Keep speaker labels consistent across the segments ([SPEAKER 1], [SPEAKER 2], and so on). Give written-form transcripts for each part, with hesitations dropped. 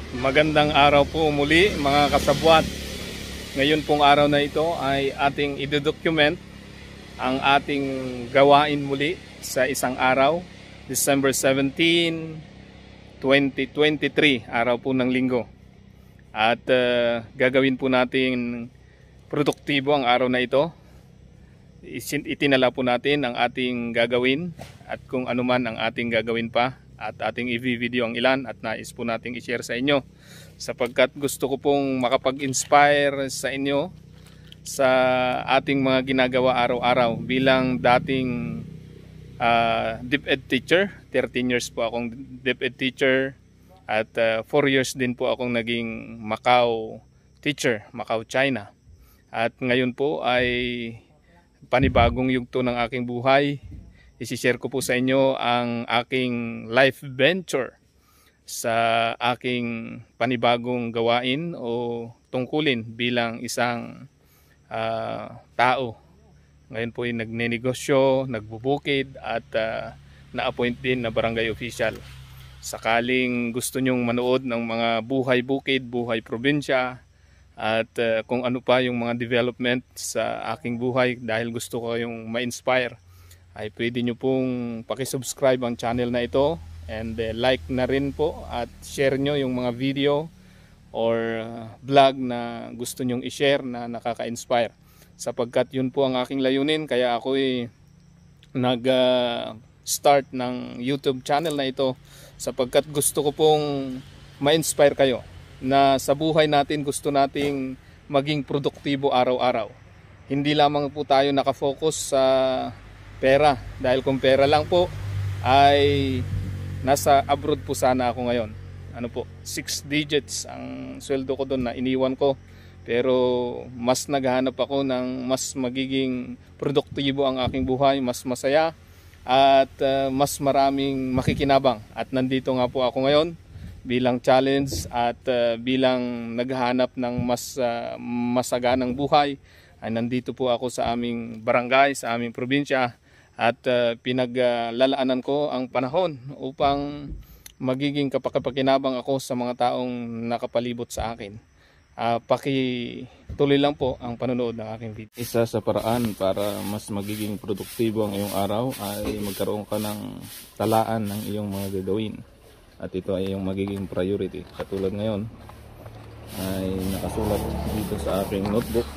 [SPEAKER 1] Magandang araw po muli mga kasabwat. Ngayon pong araw na ito ay ating i-document ang ating gawain muli sa isang araw, December 17, 2023, araw po ng linggo. At gagawin po natin produktibo ang araw na ito. Itinala po natin ang ating gagawin at kung ano man ang ating gagawin pa. At ating i-video ang ilan at nais po nating i-share sa inyo sapagkat gusto ko pong makapag-inspire sa inyo sa ating mga ginagawa araw-araw. Bilang dating DepEd teacher, 13 years po akong DepEd teacher at 4 years din po akong naging Macau teacher, Macau, China. At ngayon po ay panibagong yugto ng aking buhay. I-share ko po sa inyo ang aking life venture sa aking panibagong gawain o tungkulin bilang isang tao. Ngayon po ay nagnenegosyo, nagbubukid at na-appoint din na barangay official. Sakaling gusto nyong manood ng mga buhay bukid, buhay probinsya at kung ano pa yung mga development sa aking buhay dahil gusto ko yung ma-inspire, ay pwede nyo pong pakisubscribe ang channel na ito and like na rin po at share nyo yung mga video or vlog na gusto nyong i-share na nakaka-inspire sapagkat yun po ang aking layunin. Kaya ako nag-start ng YouTube channel na ito sapagkat gusto ko pong ma-inspire kayo na sa buhay natin gusto nating maging produktibo araw-araw. Hindi lamang po tayo nakafocus sa pera, dahil kung pera lang po ay nasa abroad po sana ako ngayon. Ano po, 6 digits ang sweldo ko doon na iniwan ko, pero mas naghahanap ako ng mas magiging produktibo ang aking buhay, mas masaya at mas maraming makikinabang. At nandito nga po ako ngayon bilang challenge at bilang naghahanap ng mas masaganang buhay. Ay nandito po ako sa aming barangay, sa aming probinsya. At pinaglalaanan ko ang panahon upang magiging kapakapakinabang ako sa mga taong nakapalibot sa akin. Pakituloy lang po ang panonood ng aking video. Isa sa paraan para mas magiging produktibo ang iyong araw ay magkaroon ka ng talaan ng iyong mga gagawin. At ito ay iyong magiging priority. Katulad ngayon ay nakasulat dito sa aking notebook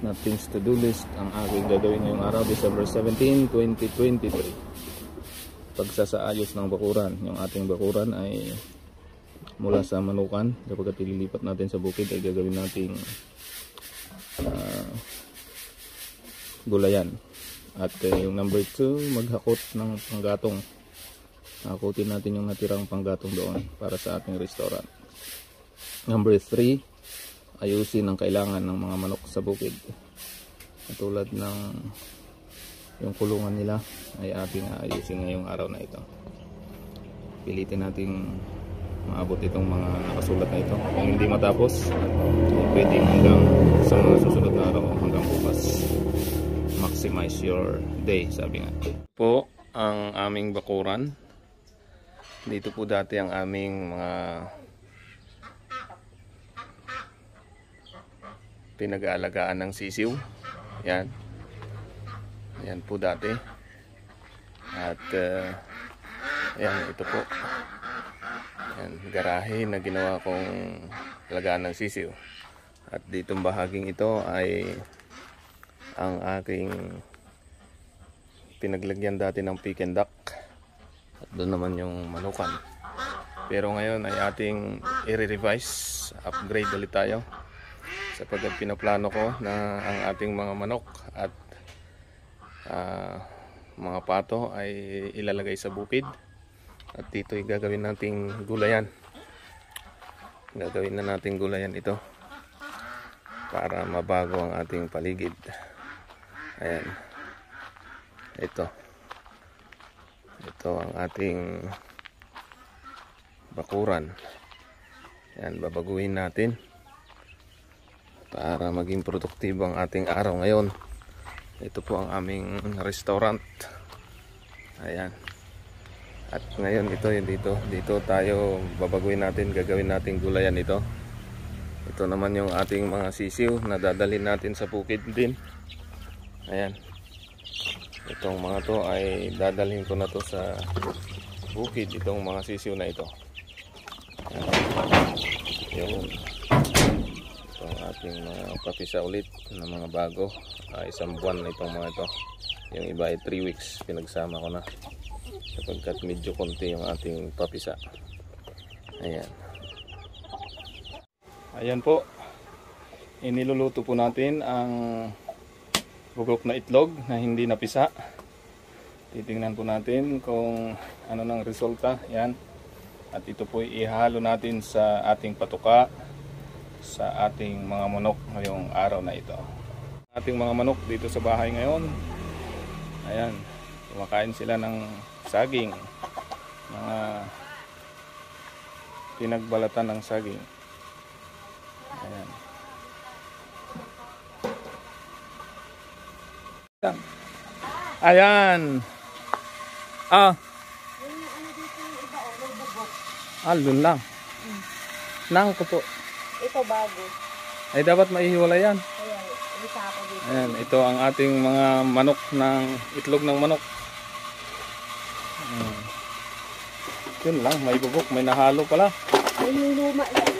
[SPEAKER 1] na things to do list ang aking gagawin ngayong araw, December 17, 2023. Pagsasaayos ng bakuran. Yung ating bakuran ay mula sa Manukan. Kapag ililipat natin sa bukid ay gagawin nating gulayan. At yung number 2, maghakot ng panggatong. Hakutin natin yung natirang panggatong doon para sa ating restaurant. Number 3, ayusin ang kailangan ng mga manok sa bukid. Katulad ng yung kulungan nila ay ating ayusin ngayong araw na ito. Pilitin nating maabot itong mga nakasulat na ito. Kung hindi matapos, pwedeng hanggang sa mga susunod na araw, hanggang bukas. Maximize your day, sabi nga. Po ang aming bakuran. Dito po dati ang aming mga pinag-aalagaan ng sisiw. Yan. Yan po dati. At yan, ito po. Yan, garahe na ginawa kong alagaan ng sisiw. At ditong bahaging ito ay ang aking pinaglagyan dati ng pick and duck. At doon naman yung manukan. Pero ngayon ay ating i-revise, upgrade ulit tayo. Sapagkat pinaplano ko na ang ating mga manok at mga pato ay ilalagay sa bukid. At dito ay gagawin nating gulayan. Gagawin na nating gulayan ito para mabago ang ating paligid. Ayan. Ito ang ating bakuran. Ayan, babaguhin natin para maging produktibo ang ating araw ngayon. Ito po ang aming restaurant. Ayan. At ngayon dito tayo babaguhin natin, gagawin natin gulayan ito. Ito naman yung ating mga sisiw na dadalhin natin sa bukid din. Ayan. Itong mga to ay dadalhin ko na to sa bukid, itong mga sisiw na ito. Ayan. Itong ating mga papisa ulit na mga bago. Isang buwan na itong mga ito. Yung iba ay 3 weeks pinagsama ko na. Sapagkat medyo konti yung ating papisa. Ayan. Ayan po. Iniluluto po natin ang bugok na itlog na hindi napisa. Titingnan po natin kung ano nang resulta. Ayan. At ito po ihalo natin sa ating patuka, sa ating mga manok ngayong araw na ito. Ating mga manok dito sa bahay ngayon. Ayan. Kumakain sila ng saging, mga pinagbalatan ng saging. Ayan. Ayan. Alun lang. Nang ko po.
[SPEAKER 2] Ito bago.
[SPEAKER 1] Ay dapat maihiwalay yan.
[SPEAKER 2] Ayan, isa ako dito.
[SPEAKER 1] Ayan, ito ang ating mga manok ng itlog ng manok. Yun lang, may bubok, may nahalo pala.
[SPEAKER 2] Ay, may luma yan.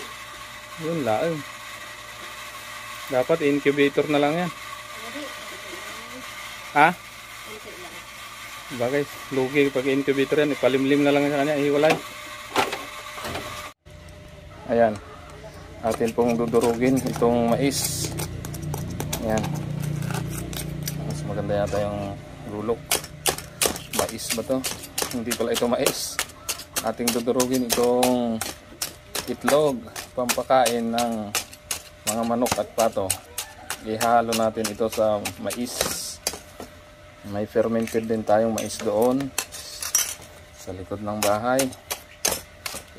[SPEAKER 1] Yun lang. Dapat incubator na lang yan. Ha? Bagay, lugi pag incubator yan, ipalimlim na lang sa kanya, ihiwalay. Ayan. Atin pong dudurugin itong mais. Ayan. Mas maganda yata yung lulok. Mais ba to? Hindi pala ito mais. Ating dudurugin itong itlog, pampakain ng mga manok at pato. Ihalo natin ito sa mais. May fermented din tayong mais doon sa likod ng bahay.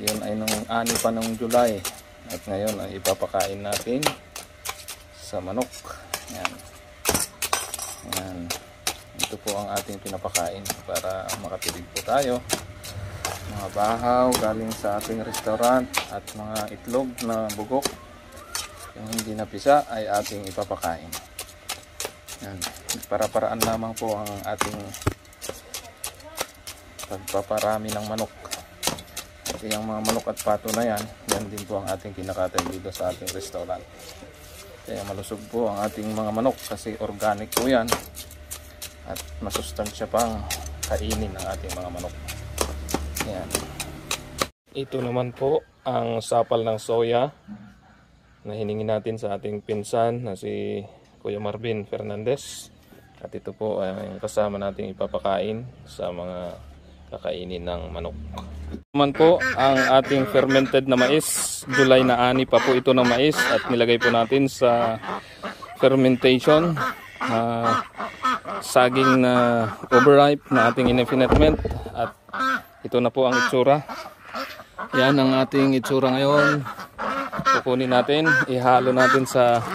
[SPEAKER 1] Yun ay nung 6 pa ng July. At ngayon ay ipapakain natin sa manok. Yan. Yan. Ito po ang ating pinapakain para makatipid po tayo. Mga bahaw galing sa ating restaurant at mga itlog na bugok. Yung hindi napisa ay ating ipapakain. Yan. Para-paraan lamang po ang ating pagpaparami ng manok. At yung mga manok at pato na yan, yan din po ang ating kinakatay dito sa ating restaurant. Kaya malusog po ang ating mga manok kasi organic po yan. At masustansya pang kainin ng ating mga manok. Yan. Ito naman po ang sapal ng soya na hiningi natin sa ating pinsan na si Kuya Marvin Fernandez. At ito po ay kasama nating ipapakain sa mga kakainin ng manok. Naman po ang ating fermented na mais. July na 6 pa po ito ng mais at nilagay po natin sa fermentation. Saging na overripe na ating in-ferment at ito na po ang itsura. Yan ang ating itsura ngayon. Kukunin natin, ihalo natin sa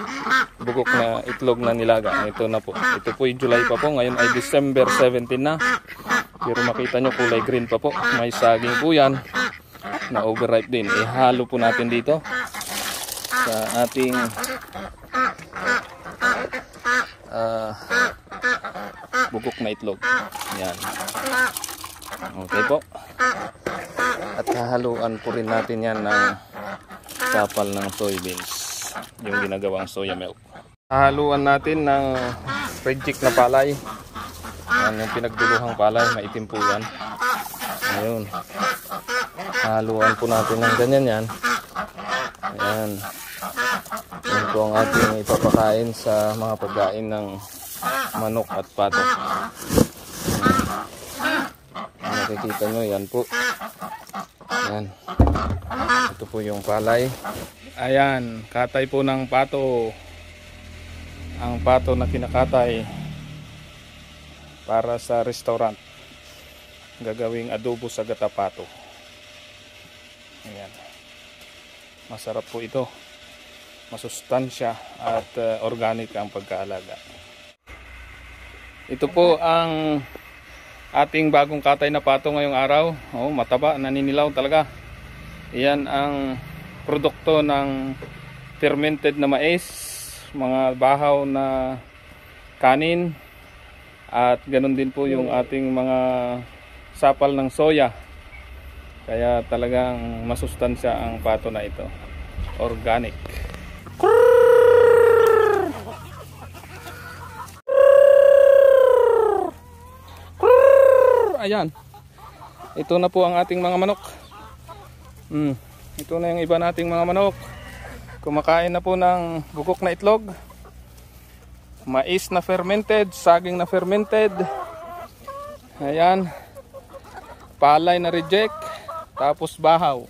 [SPEAKER 1] bugok na itlog na nilaga. Ito na po. Ito po yung July pa po. Ngayon ay December 17 na. Pero makita nyo kulay green pa po. May saging po yan na overripe din. Ihalo po natin dito sa ating bugok na itlog. Yan. Okay po. At hahaluan po rin natin yan ng sapal ng soybeans. Yung ginagawang soya milk. Hahaluan natin ng reject na palay. Yan yung pinagduluhang palay. Maitim po yan. Ayun. Hahaluan po natin ng ganyan yan. Ayan. Yan po ang ating ipapakain sa mga pagkain ng manok at pato. Nakikita nyo yan po. Ayan. Ito po yung palay. Ayan, katay po ng pato. Ang pato na kinakatay para sa restaurant. Gagawing adobo sa gata pato. Ayan. Masarap po ito. Masustansya at organic ang pagkaalaga. Ito po ang ating bagong katay na pato ngayong araw. Oh, mataba, naninilaw talaga. Iyan ang produkto ng fermented na mais, mga bahaw na kanin, at ganun din po yung ating mga sapal ng soya. Kaya talagang masustansya ang pato na ito. Organic. Ayan. Ito na po ang ating mga manok. Ito na yung iba nating mga manok. Kumakain na po ng bugok na itlog. Mais na fermented, saging na fermented. Ayan. Palay na reject. Tapos bahaw.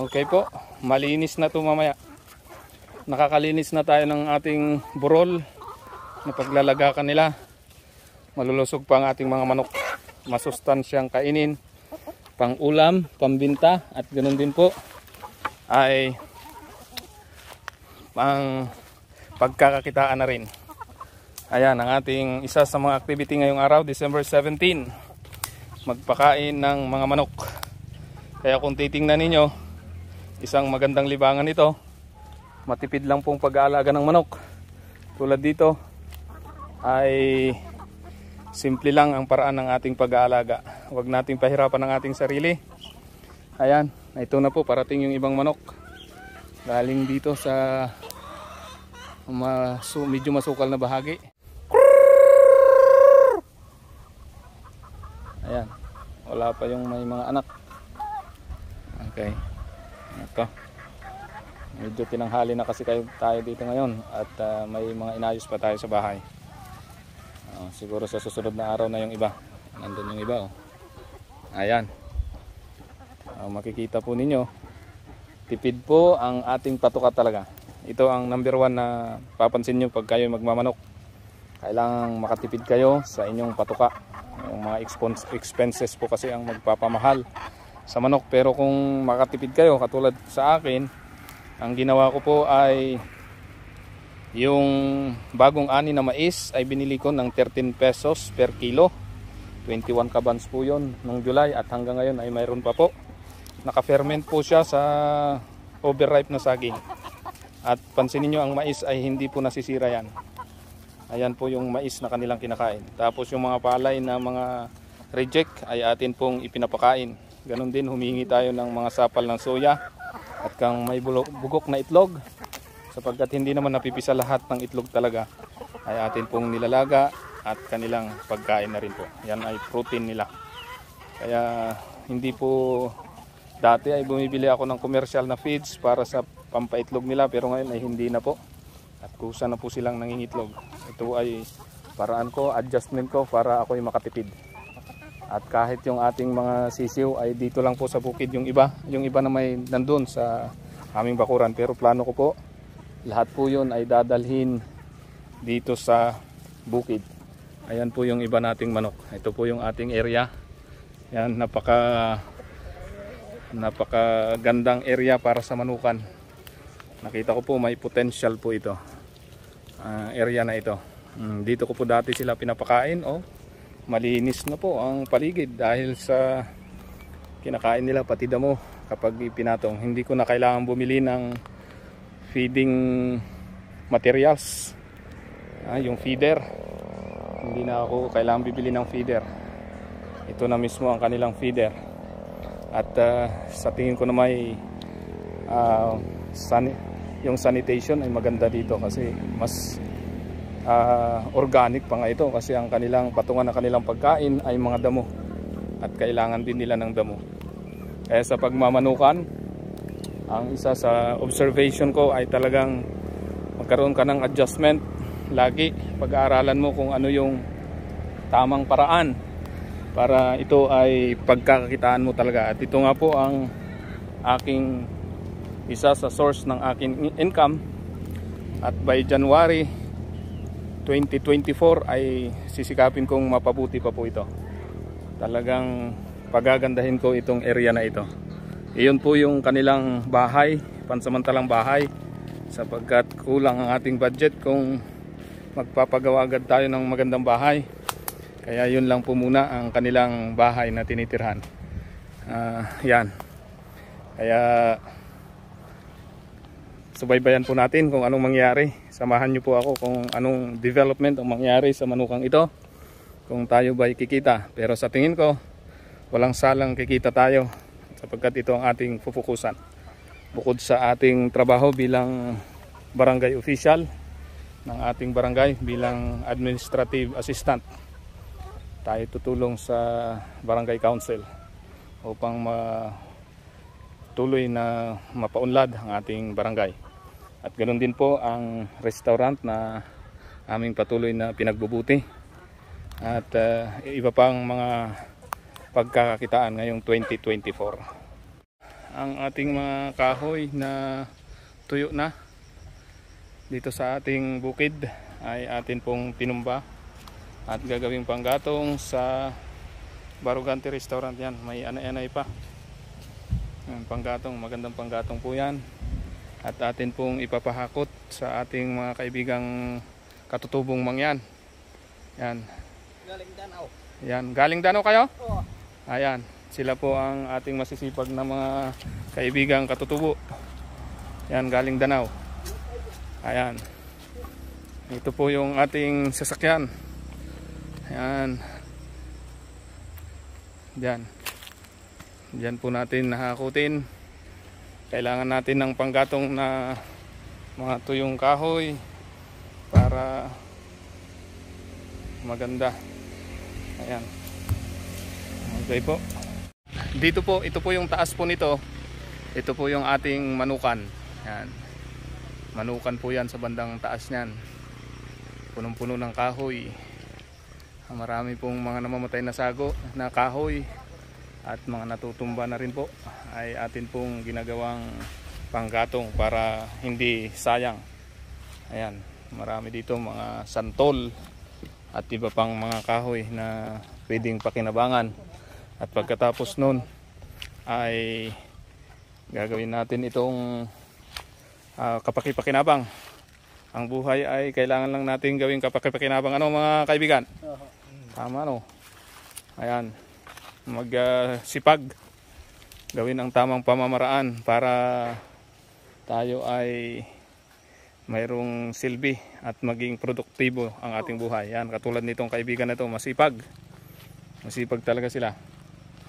[SPEAKER 1] Okay po. Malinis na to mamaya. Nakakalinis na tayo ng ating burol na paglalagakan nila. Malulusog pa ang ating mga manok. Masustansyang kainin, pang ulam, pambinta, at ganoon din po ay pang pagkakakitaan na rin. Ayan ang ating isa sa mga activity ngayong araw, December 17, magpakain ng mga manok. Kaya kung titingnan ninyo, isang magandang libangan ito. Matipid lang pong pag-aalaga ng manok. Tulad dito ay simple lang ang paraan ng ating pag-aalaga. Huwag nating pahirapan ang ating sarili. Ayan, ito na po, parating yung ibang manok. Galing dito sa medyo masukal na bahagi. Ayan, wala pa yung may mga anak. Okay, ito. Medyo tinanghali na kasi tayo dito ngayon at may mga inayos pa tayo sa bahay. Siguro sa susunod na araw na yung iba. Nandun yung iba. Ayan. Makikita po ninyo. Tipid po ang ating patuka talaga. Ito ang number 1 na papansin nyo pag kayo magmamanok. Kailangang makatipid kayo sa inyong patuka. Yung mga expenses po kasi ang magpapamahal sa manok. Pero kung makatipid kayo, katulad sa akin, ang ginawa ko po ay yung bagong ani na mais ay binili ko ng 13 pesos per kilo. 21 kabans po yun nung July at hanggang ngayon ay mayroon pa po. Naka-ferment po siya sa overripe na saging. At pansinin nyo, ang mais ay hindi po nasisira yan. Ayan po yung mais na kanilang kinakain. Tapos yung mga palay na mga reject ay atin pong ipinapakain. Ganon din, humingi tayo ng mga sapal ng soya at kang may bugok na itlog. Sapagkat hindi naman napipisa lahat ng itlog talaga, ay atin pong nilalaga at kanilang pagkain na rin po. Yan ay protein nila. Kaya hindi po, dati ay bumibili ako ng commercial na feeds para sa pampaitlog nila, pero ngayon ay hindi na po. At kusa na po silang nangingitlog. Ito ay paraan ko, adjustment ko para ako'y makatipid. At kahit yung ating mga sisiw ay dito lang po sa bukid yung iba na may nandun sa aming bakuran. Pero plano ko po, lahat po yun ay dadalhin dito sa bukid. Ayan po yung iba nating manok. Ito po yung ating area. Yan, napaka gandang area para sa manukan. Nakita ko po may potential po ito. Area na ito. Dito ko po dati sila pinapakain. Malinis na po ang paligid dahil sa kinakain nila pati damo kapag pinatong. Hindi ko na kailangan bumili ng feeding materials, yung feeder. Hindi na ako kailangan bibili ng feeder. Ito na mismo ang kanilang feeder. At sa tingin ko na may yung sanitation ay maganda dito kasi mas organic pa nga ito kasi ang kanilang patungan ng kanilang pagkain ay mga damo at kailangan din nila ng damo. Kaya sa pagmamanukan, ang isa sa observation ko ay talagang magkaroon ka ng adjustment lagi. Pag-aaralan mo kung ano yung tamang paraan para ito ay pagkakakitaan mo talaga. At ito nga po ang aking isa sa source ng aking income. At by January 2024 ay sisikapin kong mapabuti pa po ito. Talagang pagagandahin ko itong area na ito. Iyon po yung kanilang bahay, pansamantalang bahay, sapagkat kulang ang ating budget kung magpapagawa agad tayo ng magandang bahay. Kaya yun lang po muna ang kanilang bahay na tinitirhan. Yan. Kaya subaybayan po natin kung anong mangyari. Samahan nyo po ako kung anong development ang mangyari sa manukang ito. Kung tayo ba kikita. Pero sa tingin ko, walang salang kikita tayo sapagkat ito ang ating pupukusan. Bukod sa ating trabaho bilang barangay official ng ating barangay, bilang administrative assistant, tayo tutulong sa barangay council upang tuloy na mapaunlad ang ating barangay. At ganoon din po ang restaurant na aming patuloy na pinagbubuti. At iba pang mga pagkakakitaan ngayong 2024. Ang ating mga kahoy na tuyo na dito sa ating bukid ay atin pong tinumba at gagawing panggatong sa Barugante Restaurant. Yan, may anay-anay pa. Yan, panggatong, magandang panggatong po yan. At atin pong ipapahakot sa ating mga kaibigang katutubong mangyan. Yan.
[SPEAKER 3] Galing Danau.
[SPEAKER 1] Yan, galing Danau kayo?
[SPEAKER 3] Oo.
[SPEAKER 1] Ayan, sila po ang ating masisipag na mga kaibigang katutubo. Yan, galing Danau. Ayan. Ito po yung ating sasakyan. Ayan. Diyan. Diyan po natin nahakutin. Kailangan natin ng panggatong na mga tuyong kahoy para maganda. Ayan. Okay po. Dito po, ito po yung taas po nito. Ito po yung ating manukan. Ayan. Manukan po yan sa bandang taas niyan. Punong-puno ng kahoy. Marami pong mga namamatay na sago na kahoy at mga natutumba na rin po ay atin pong ginagawang panggatong para hindi sayang. Ayan, marami dito mga santol at iba pang mga kahoy na pwedeng pakinabangan. At pagkatapos nun ay gagawin natin itong kapaki-pakinabang. Ang buhay ay kailangan lang natin gawing kapaki-pakinabang. Ano mga kaibigan? Tama no? Ayan, magsipag gawin ang tamang pamamaraan para tayo ay mayroong silbi at maging produktibo ang ating buhay. Yan, katulad nitong kaibigan na ito, masipag talaga sila.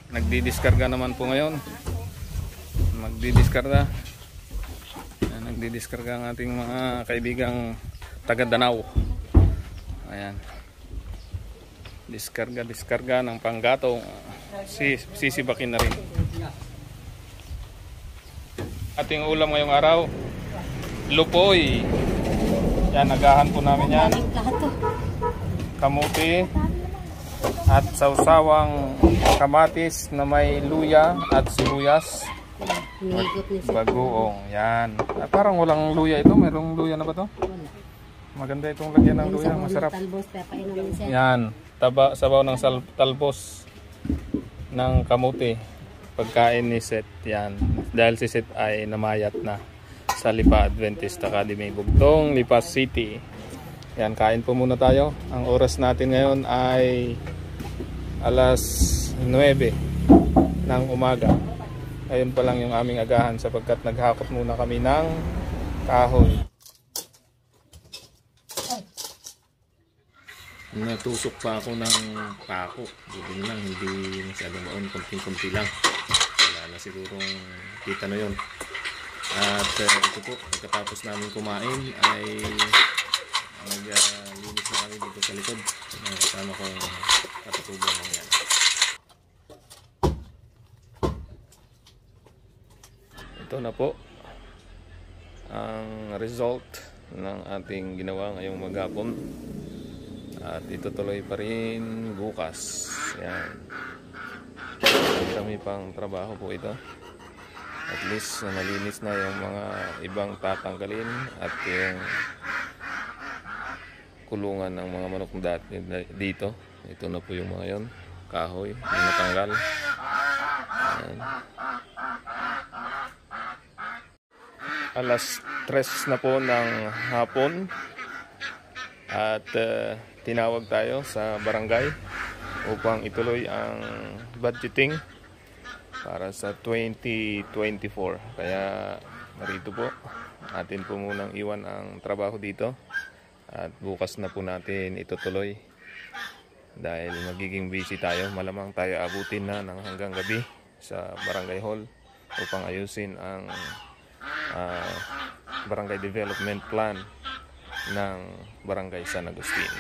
[SPEAKER 1] Nagdidiskarga naman po ngayon. Magdidiskarga. Yan, nagdidiskarga ang ating mga kaibigang taga Danau. Ayan, diskarga ng panggatong. Sisibakin na rin. Ating ulam ngayong araw, lupoy. Yan, nagahan po namin yan. Kamuti at sausawang kamatis na may luya at sibuyas. Bagoong. Yan. Parang walang luya ito. Mayroong luya na ba to? Maganda itong lagyan ng luya. Masarap. Yan. Sabaw ng talbos ng kamuti. Pagkain ni Seth. Yan. Dahil si Seth ay namayat na sa Lipa Adventist Academy, Bugtong, Lipa City. Yan, kain po muna tayo. Ang oras natin ngayon ay alas 9 ng umaga. Ayun pa lang yung aming agahan sapagkat naghakot muna kami ng kahoy. Natusok pa ako ng pako. Buti lang, hindi masyadong maon. Konting-konti lang. Wala na sigurong kita na yun. At ito po, pagkatapos namin kumain ay naglinis na kami dito sa likod. Kasama kong katutubo lang yan. Ito na po ang result ng ating ginawa ngayong maghapon. At itutuloy pa rin bukas. Yan. Kami pang trabaho po ito. At least malinis na yung mga ibang tatanggalin at yung kulungan ng mga manok dati dito. Ito na po yung mga yon, kahoy na natanggal. Ayan. Alas 3 na po ng hapon at tinawag tayo sa barangay upang ituloy ang budgeting para sa 2024. Kaya narito po, atin po munang iwan ang trabaho dito at bukas na po natin itutuloy dahil magiging busy tayo. Malamang tayo abutin na ng hanggang gabi sa barangay hall upang ayusin ang barangay development plan ng barangay San Agustin.